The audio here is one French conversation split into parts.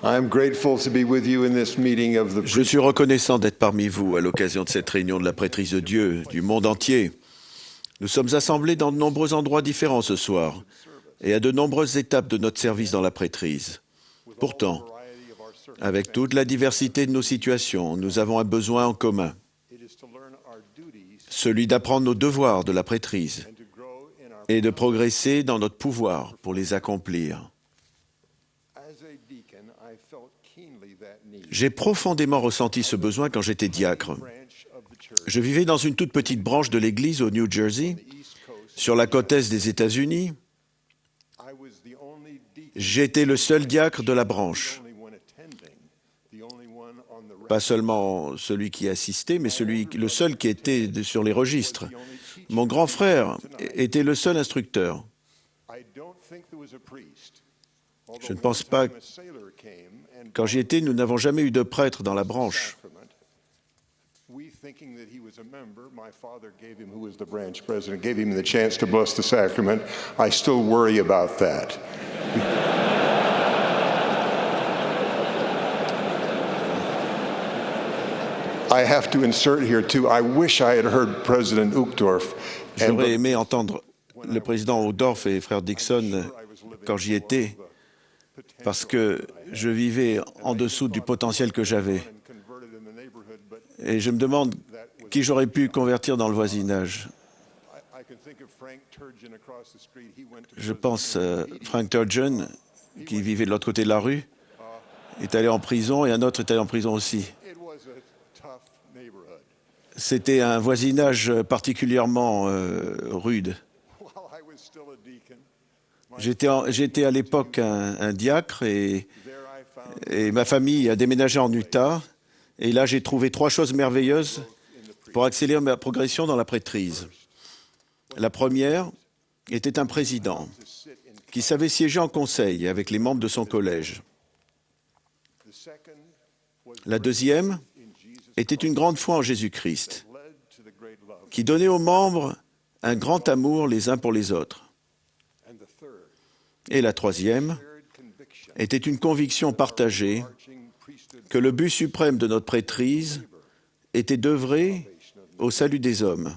I'm grateful to be with you in this meeting of the Je suis reconnaissant d'être parmi vous à l'occasion de cette réunion de la prêtrise de Dieu du monde entier. Nous sommes assemblés dans de nombreux endroits différents ce soir et à de nombreuses étapes de notre service dans la prêtrise. Pourtant, avec toute la diversité de nos situations, nous avons un besoin en commun, celui d'apprendre nos devoirs de la prêtrise et de progresser dans notre pouvoir pour les accomplir. J'ai profondément ressenti ce besoin quand j'étais diacre. Je vivais dans une toute petite branche de l'Église au New Jersey, sur la côte est des États-Unis. J'étais le seul diacre de la branche. Pas seulement celui qui assistait, mais le seul qui était sur les registres. Mon grand frère était le seul instructeur. Je ne pense pas. Quand j'y étais, nous n'avons jamais eu de prêtre dans la branche. thinking that he was a member, my father gave him, who was the branch president, gave him the chance to bless the sacrament. I still worry about that. I have to insert here too, I wish I had heard President Uchtdorf. J'aurais aimé entendre le président Uchtdorf et frère Dixon quand j'y étais, parce que je vivais en dessous du potentiel que j'avais. Et je me demande qui j'aurais pu convertir dans le voisinage. Je pense à Frank Turgeon, qui vivait de l'autre côté de la rue, est allé en prison et un autre est allé en prison aussi. C'était un voisinage particulièrement rude. J'étais à l'époque un diacre et ma famille a déménagé en Utah. Et là, j'ai trouvé 3 choses merveilleuses pour accélérer ma progression dans la prêtrise. La première était un président qui savait siéger en conseil avec les membres de son collège. La deuxième était une grande foi en Jésus-Christ qui donnait aux membres un grand amour les uns pour les autres. Et la troisième était une conviction partagée que le but suprême de notre prêtrise était d'œuvrer au salut des hommes.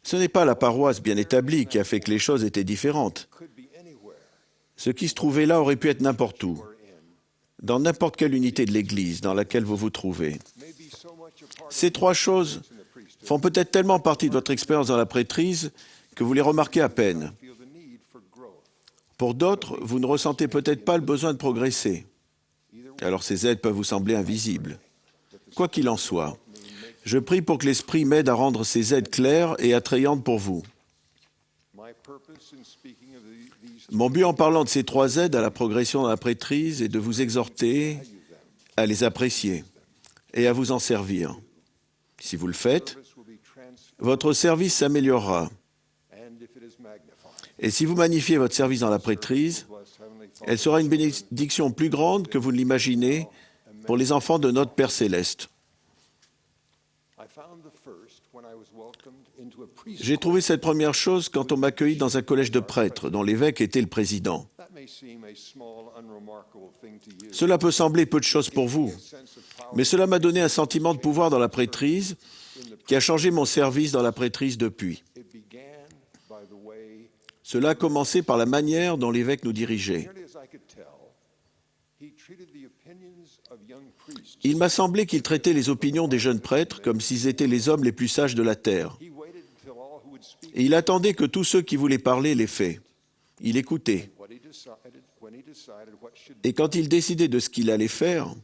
Ce n'est pas la paroisse bien établie qui a fait que les choses étaient différentes. Ce qui se trouvait là aurait pu être n'importe où, dans n'importe quelle unité de l'Église dans laquelle vous vous trouvez. Ces 3 choses font peut-être tellement partie de votre expérience dans la prêtrise que vous les remarquez à peine. Pour d'autres, vous ne ressentez peut-être pas le besoin de progresser. Alors ces aides peuvent vous sembler invisibles. Quoi qu'il en soit, je prie pour que l'Esprit m'aide à rendre ces aides claires et attrayantes pour vous. Mon but en parlant de ces 3 aides à la progression dans la prêtrise est de vous exhorter à les apprécier et à vous en servir. Si vous le faites, votre service s'améliorera. Et si vous magnifiez votre service dans la prêtrise, elle sera une bénédiction plus grande que vous ne l'imaginez pour les enfants de notre Père céleste. J'ai trouvé cette première chose quand on m'accueillit dans un collège de prêtres dont l'évêque était le président. Cela peut sembler peu de choses pour vous, mais cela m'a donné un sentiment de pouvoir dans la prêtrise qui a changé mon service dans la prêtrise depuis. Cela a commencé par la manière dont l'évêque nous dirigeait. Il m'a semblé qu'il traitait les opinions des jeunes prêtres comme s'ils étaient les hommes les plus sages de la terre. Et il attendait que tous ceux qui voulaient parler l'aient fait. Il écoutait. Et quand il décidait de ce qu'il allait faire,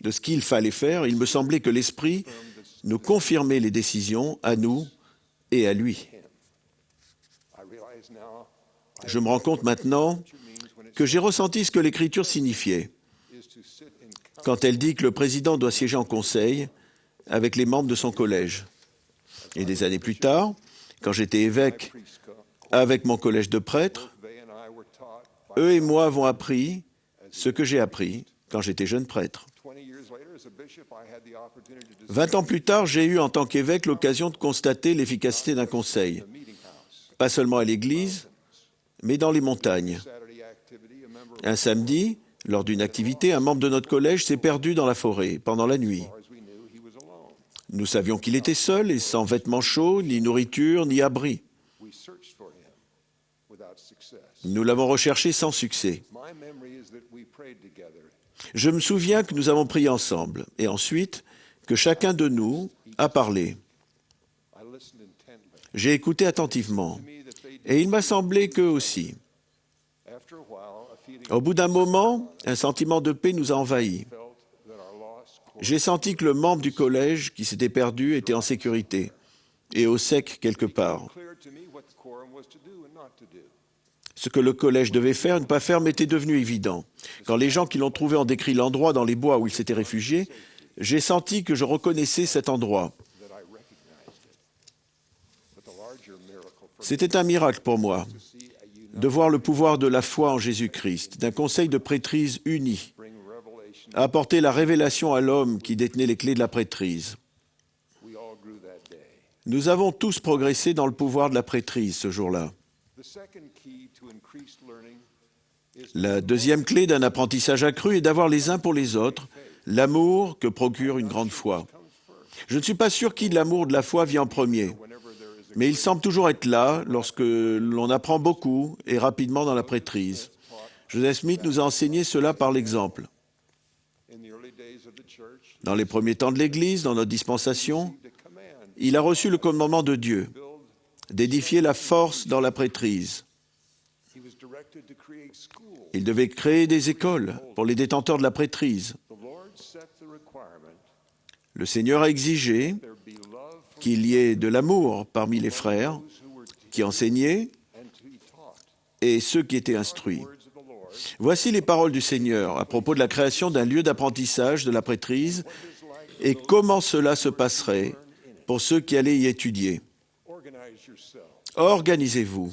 de ce qu'il fallait faire, il me semblait que l'Esprit nous confirmait les décisions à nous et à lui. Je me rends compte maintenant que j'ai ressenti ce que l'Écriture signifiait quand elle dit que le président doit siéger en conseil avec les membres de son collège. Et des années plus tard, quand j'étais évêque avec mon collège de prêtres, eux et moi avons appris ce que j'ai appris quand j'étais jeune prêtre. 20 ans plus tard, j'ai eu en tant qu'évêque l'occasion de constater l'efficacité d'un conseil, pas seulement à l'Église, mais dans les montagnes, Un samedi, lors d'une activité, un membre de notre collège s'est perdu dans la forêt pendant la nuit. Nous savions qu'il était seul et sans vêtements chauds, ni nourriture, ni abri. Nous l'avons recherché sans succès. Je me souviens que nous avons prié ensemble et ensuite que chacun de nous a parlé. J'ai écouté attentivement et il m'a semblé qu'eux aussi. Au bout d'un moment, un sentiment de paix nous a envahis. J'ai senti que le membre du collège qui s'était perdu était en sécurité et au sec quelque part. Ce que le collège devait faire et ne pas faire m'était devenu évident. Quand les gens qui l'ont trouvé ont décrit l'endroit dans les bois où il s'était réfugié, j'ai senti que je reconnaissais cet endroit. C'était un miracle pour moi de voir le pouvoir de la foi en Jésus-Christ, d'un conseil de prêtrise uni, apporter la révélation à l'homme qui détenait les clés de la prêtrise. Nous avons tous progressé dans le pouvoir de la prêtrise ce jour-là. La deuxième clé d'un apprentissage accru est d'avoir les uns pour les autres l'amour que procure une grande foi. Je ne suis pas sûr qui de l'amour de la foi vient en premier, mais il semble toujours être là lorsque l'on apprend beaucoup et rapidement dans la prêtrise. Joseph Smith nous a enseigné cela par l'exemple. Dans les premiers temps de l'Église, dans notre dispensation, il a reçu le commandement de Dieu d'édifier la force dans la prêtrise. Il devait créer des écoles pour les détenteurs de la prêtrise. Le Seigneur a exigé qu'il y ait de l'amour parmi les frères qui enseignaient et ceux qui étaient instruits. Voici les paroles du Seigneur à propos de la création d'un lieu d'apprentissage de la prêtrise et comment cela se passerait pour ceux qui allaient y étudier. Organisez-vous,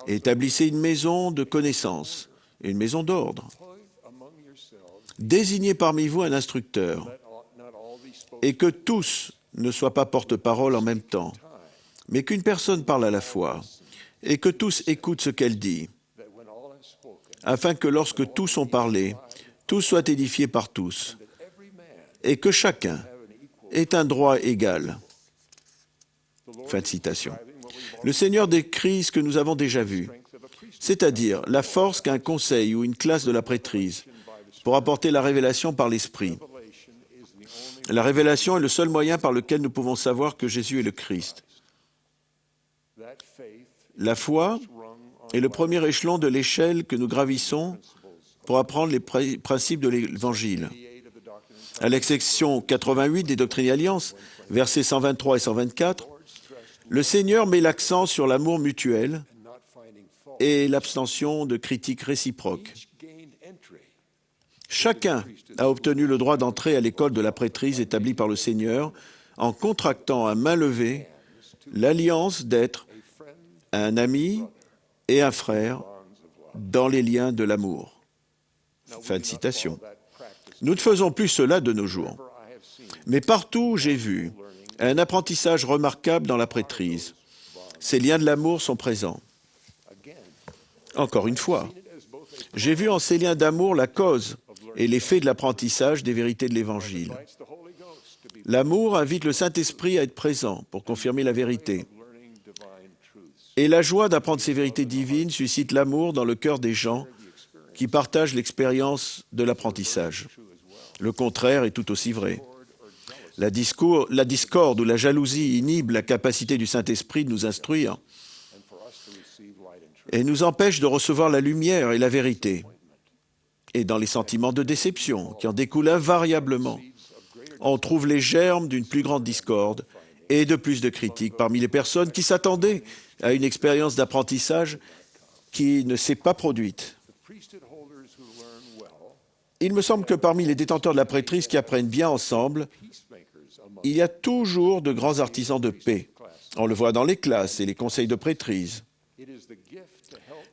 établissez une maison de connaissance, une maison d'ordre. Désignez parmi vous un instructeur et que tous ne soient pas porte-parole en même temps, mais qu'une personne parle à la fois et que tous écoutent ce qu'elle dit, afin que lorsque tous ont parlé, tous soient édifiés par tous et que chacun ait un droit égal. Fin de citation. Le Seigneur décrit ce que nous avons déjà vu, c'est-à-dire la force qu'un conseil ou une classe de la prêtrise pour apporter la révélation par l'Esprit. La révélation est le seul moyen par lequel nous pouvons savoir que Jésus est le Christ. La foi est le premier échelon de l'échelle que nous gravissons pour apprendre les principes de l'Évangile. À la section 88 des Doctrines et Alliances, versets 123 et 124, le Seigneur met l'accent sur l'amour mutuel et l'abstention de critiques réciproques. Chacun a obtenu le droit d'entrer à l'école de la prêtrise établie par le Seigneur en contractant à main levée l'alliance d'être un ami et un frère dans les liens de l'amour. Fin de citation. Nous ne faisons plus cela de nos jours. Mais partout où j'ai vu un apprentissage remarquable dans la prêtrise, ces liens de l'amour sont présents. Encore une fois, j'ai vu en ces liens d'amour la cause et l'effet de l'apprentissage des vérités de l'Évangile. L'amour invite le Saint-Esprit à être présent pour confirmer la vérité. Et la joie d'apprendre ces vérités divines suscite l'amour dans le cœur des gens qui partagent l'expérience de l'apprentissage. Le contraire est tout aussi vrai. La discorde ou la jalousie inhibe la capacité du Saint-Esprit de nous instruire et nous empêche de recevoir la lumière et la vérité. Et dans les sentiments de déception qui en découlent invariablement, on trouve les germes d'une plus grande discorde et de plus de critiques parmi les personnes qui s'attendaient à une expérience d'apprentissage qui ne s'est pas produite. Il me semble que parmi les détenteurs de la prêtrise qui apprennent bien ensemble, il y a toujours de grands artisans de paix. On le voit dans les classes et les conseils de prêtrise.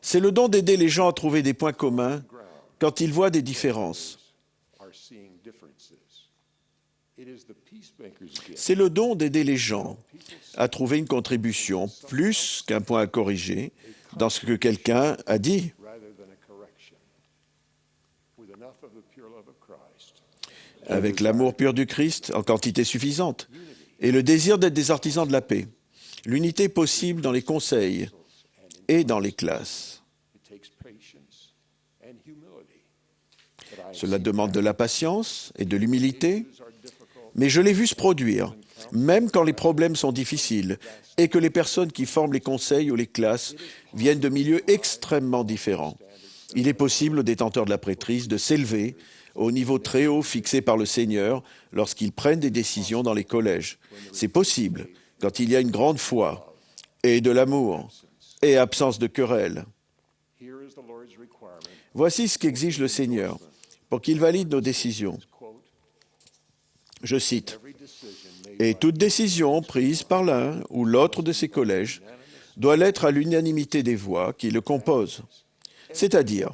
C'est le don d'aider les gens à trouver des points communs quand ils voient des différences. C'est le don d'aider les gens à trouver une contribution plus qu'un point à corriger dans ce que quelqu'un a dit, avec l'amour pur du Christ en quantité suffisante et le désir d'être des artisans de la paix. L'unité est possible dans les conseils et dans les classes. Cela demande de la patience et de l'humilité, mais je l'ai vu se produire, même quand les problèmes sont difficiles et que les personnes qui forment les conseils ou les classes viennent de milieux extrêmement différents. Il est possible aux détenteurs de la prêtrise de s'élever au niveau très haut fixé par le Seigneur lorsqu'ils prennent des décisions dans les collèges. C'est possible quand il y a une grande foi et de l'amour et absence de querelle. Voici ce qu'exige le Seigneur pour qu'il valide nos décisions. Je cite, « Et toute décision prise par l'un ou l'autre de ces collèges doit l'être à l'unanimité des voix qui le composent. C'est-à-dire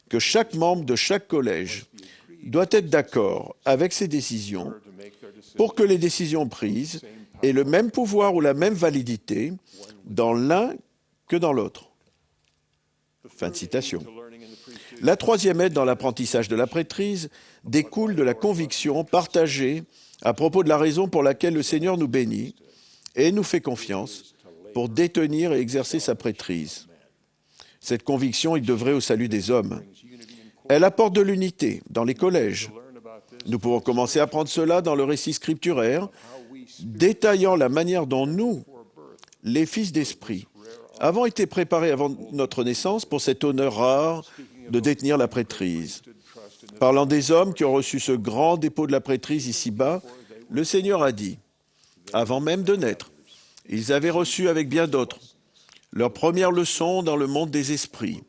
que chaque membre de chaque collège doit être d'accord avec ces décisions pour que les décisions prises aient le même pouvoir ou la même validité dans l'un que dans l'autre. » Fin de citation. La troisième aide dans l'apprentissage de la prêtrise découle de la conviction partagée à propos de la raison pour laquelle le Seigneur nous bénit et nous fait confiance pour détenir et exercer sa prêtrise. Cette conviction est d'œuvrer au salut des hommes. Elle apporte de l'unité dans les collèges. Nous pouvons commencer à apprendre cela dans le récit scripturaire, détaillant la manière dont nous, les fils d'esprit, avons été préparés avant notre naissance pour cet honneur rare de détenir la prêtrise. Parlant des hommes qui ont reçu ce grand dépôt de la prêtrise ici-bas, le Seigneur a dit, avant même de naître, ils avaient reçu avec bien d'autres leur première leçon dans le monde des esprits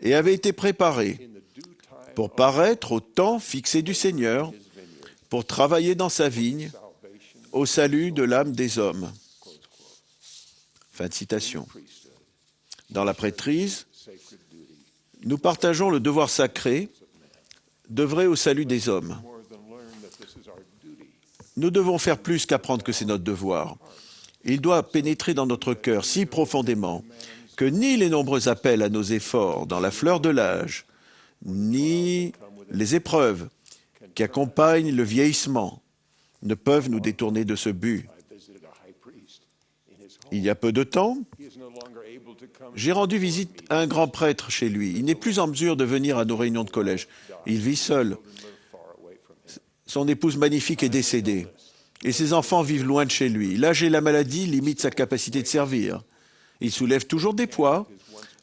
et avaient été préparés pour paraître au temps fixé du Seigneur, pour travailler dans sa vigne, au salut de l'âme des hommes. Fin de citation. Dans la prêtrise, nous partageons le devoir sacré d'œuvrer au salut des hommes. Nous devons faire plus qu'apprendre que c'est notre devoir. Il doit pénétrer dans notre cœur si profondément que ni les nombreux appels à nos efforts dans la fleur de l'âge, ni les épreuves qui accompagnent le vieillissement ne peuvent nous détourner de ce but. Il y a peu de temps, j'ai rendu visite à un grand prêtre chez lui. Il n'est plus en mesure de venir à nos réunions de collège. Il vit seul. Son épouse magnifique est décédée et ses enfants vivent loin de chez lui. L'âge et la maladie limitent sa capacité de servir. Il soulève toujours des poids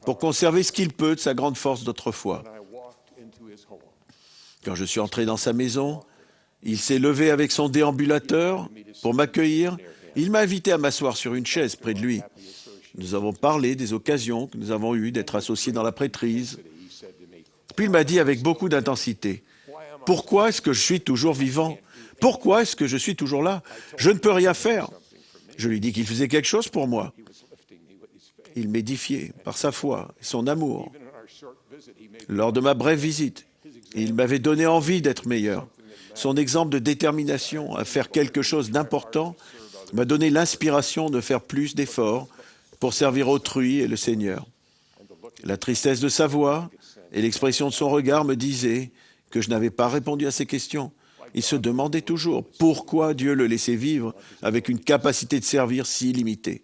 pour conserver ce qu'il peut de sa grande force d'autrefois. Quand je suis entré dans sa maison, il s'est levé avec son déambulateur pour m'accueillir. Il m'a invité à m'asseoir sur une chaise près de lui. Nous avons parlé des occasions que nous avons eues d'être associés dans la prêtrise. Puis il m'a dit avec beaucoup d'intensité, « Pourquoi est-ce que je suis toujours vivant? Pourquoi est-ce que je suis toujours là? Je ne peux rien faire. » Je lui dis qu'il faisait quelque chose pour moi. Il m'édifiait par sa foi et son amour. Lors de ma brève visite, il m'avait donné envie d'être meilleur. Son exemple de détermination à faire quelque chose d'important m'a donné l'inspiration de faire plus d'efforts pour servir autrui et le Seigneur. La tristesse de sa voix et l'expression de son regard me disaient que je n'avais pas répondu à ses questions. Il se demandait toujours pourquoi Dieu le laissait vivre avec une capacité de servir si limitée.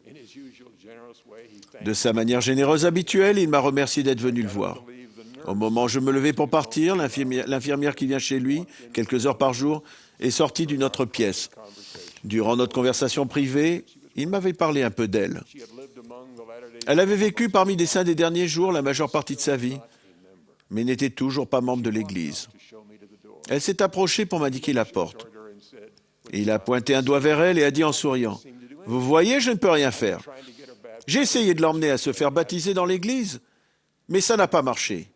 De sa manière généreuse habituelle, il m'a remercié d'être venu le voir. Au moment où je me levais pour partir, l'infirmière qui vient chez lui, quelques heures par jour, est sortie d'une autre pièce. Durant notre conversation privée, il m'avait parlé un peu d'elle. Elle avait vécu parmi les saints des derniers jours la majeure partie de sa vie, mais n'était toujours pas membre de l'Église. Elle s'est approchée pour m'indiquer la porte. Il a pointé un doigt vers elle et a dit en souriant, « Vous voyez, je ne peux rien faire. J'ai essayé de l'emmener à se faire baptiser dans l'Église, mais ça n'a pas marché. »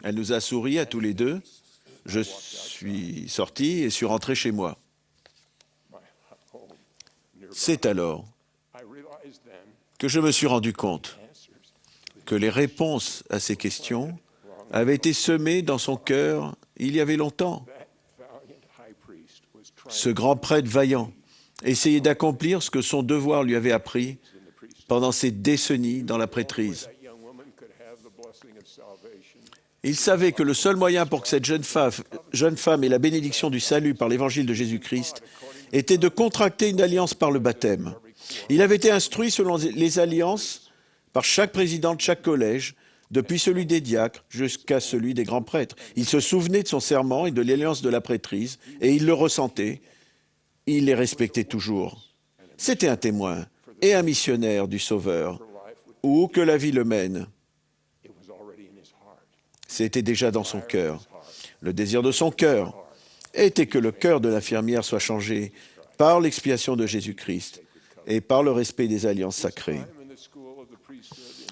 Elle nous a souri à tous les deux. Je suis sorti et suis rentré chez moi. C'est alors que je me suis rendu compte que les réponses à ces questions avaient été semées dans son cœur il y avait longtemps. Ce grand prêtre vaillant essayait d'accomplir ce que son devoir lui avait appris pendant ces décennies dans la prêtrise. Il savait que le seul moyen pour que cette jeune femme ait la bénédiction du salut par l'évangile de Jésus-Christ était de contracter une alliance par le baptême. Il avait été instruit selon les alliances par chaque président de chaque collège, depuis celui des diacres jusqu'à celui des grands prêtres. Il se souvenait de son serment et de l'alliance de la prêtrise, et il le ressentait. Il les respectait toujours. C'était un témoin et un missionnaire du Sauveur, où que la vie le mène. C'était déjà dans son cœur. Le désir de son cœur était que le cœur de l'infirmière soit changé par l'expiation de Jésus-Christ et par le respect des alliances sacrées.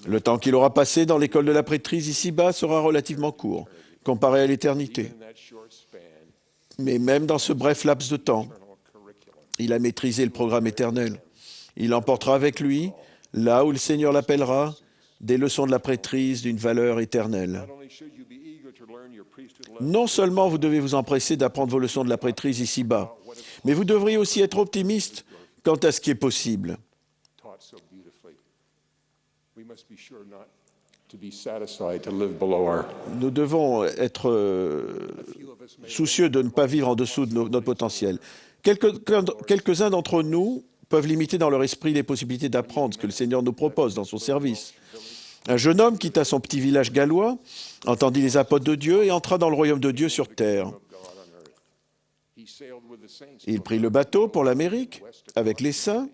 Le temps qu'il aura passé dans l'école de la prêtrise ici-bas sera relativement court, comparé à l'éternité. Mais même dans ce bref laps de temps, il a maîtrisé le programme éternel. Il emportera avec lui, là où le Seigneur l'appellera, des leçons de la prêtrise d'une valeur éternelle. Non seulement vous devez vous empresser d'apprendre vos leçons de la prêtrise ici-bas, mais vous devriez aussi être optimiste quant à ce qui est possible. Nous devons être soucieux de ne pas vivre en dessous de notre potentiel. Quelques-uns d'entre nous peuvent limiter dans leur esprit les possibilités d'apprendre ce que le Seigneur nous propose dans son service. Un jeune homme quitta son petit village gallois, entendit les apôtres de Dieu et entra dans le royaume de Dieu sur terre. Il prit le bateau pour l'Amérique avec les saints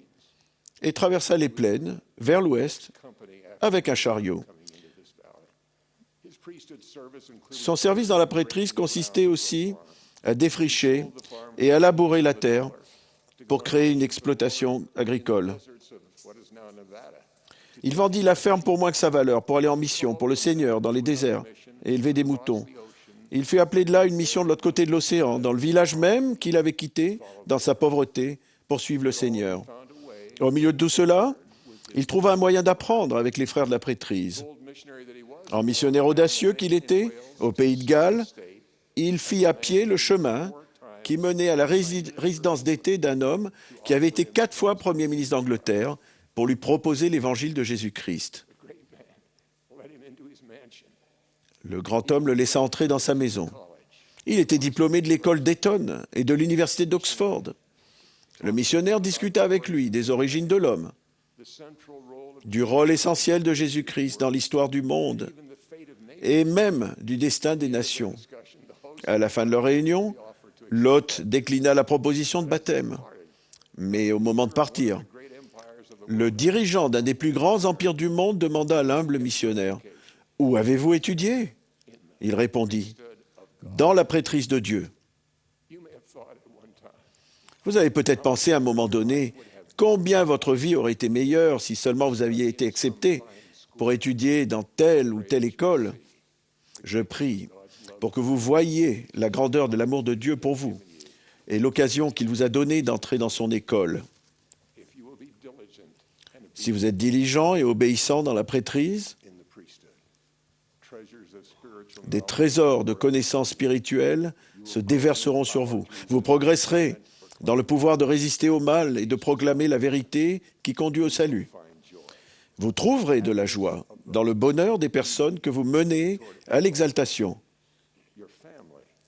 et traversa les plaines vers l'ouest avec un chariot. Son service dans la prêtrise consistait aussi à défricher et à labourer la terre pour créer une exploitation agricole. Il vendit la ferme pour moins que sa valeur, pour aller en mission, pour le Seigneur, dans les déserts, et élever des moutons. Il fut appelé de là une mission de l'autre côté de l'océan, dans le village même qu'il avait quitté, dans sa pauvreté, pour suivre le Seigneur. Au milieu de tout cela, il trouva un moyen d'apprendre avec les frères de la prêtrise. En missionnaire audacieux qu'il était, au pays de Galles, il fit à pied le chemin qui menait à la résidence d'été d'un homme qui avait été 4 fois Premier ministre d'Angleterre pour lui proposer l'évangile de Jésus-Christ. Le grand homme le laissa entrer dans sa maison. Il était diplômé de l'école d'Eton et de l'université d'Oxford. Le missionnaire discuta avec lui des origines de l'homme, du rôle essentiel de Jésus-Christ dans l'histoire du monde et même du destin des nations. À la fin de leur réunion, l'hôte déclina la proposition de baptême. Mais au moment de partir, le dirigeant d'un des plus grands empires du monde demanda à l'humble missionnaire « Où avez-vous étudié ?» Il répondit « Dans la prêtrise de Dieu. » Vous avez peut-être pensé à un moment donné combien votre vie aurait été meilleure si seulement vous aviez été accepté pour étudier dans telle ou telle école. Je prie pour que vous voyiez la grandeur de l'amour de Dieu pour vous et l'occasion qu'il vous a donnée d'entrer dans son école. Si vous êtes diligent et obéissant dans la prêtrise, des trésors de connaissances spirituelles se déverseront sur vous. Vous progresserez dans le pouvoir de résister au mal et de proclamer la vérité qui conduit au salut. Vous trouverez de la joie dans le bonheur des personnes que vous menez à l'exaltation.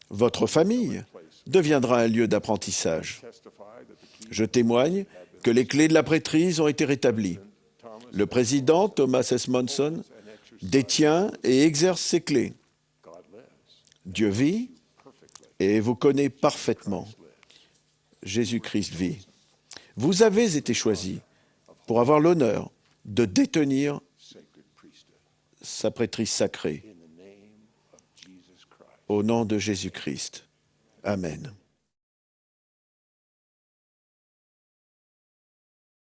Votre famille deviendra un lieu d'apprentissage. Je témoigne que les clés de la prêtrise ont été rétablies. Le président Thomas S. Monson détient et exerce ces clés. Dieu vit et vous connaît parfaitement. Jésus-Christ vit. Vous avez été choisis pour avoir l'honneur de détenir sa prêtrise sacrée. Au nom de Jésus-Christ. Amen.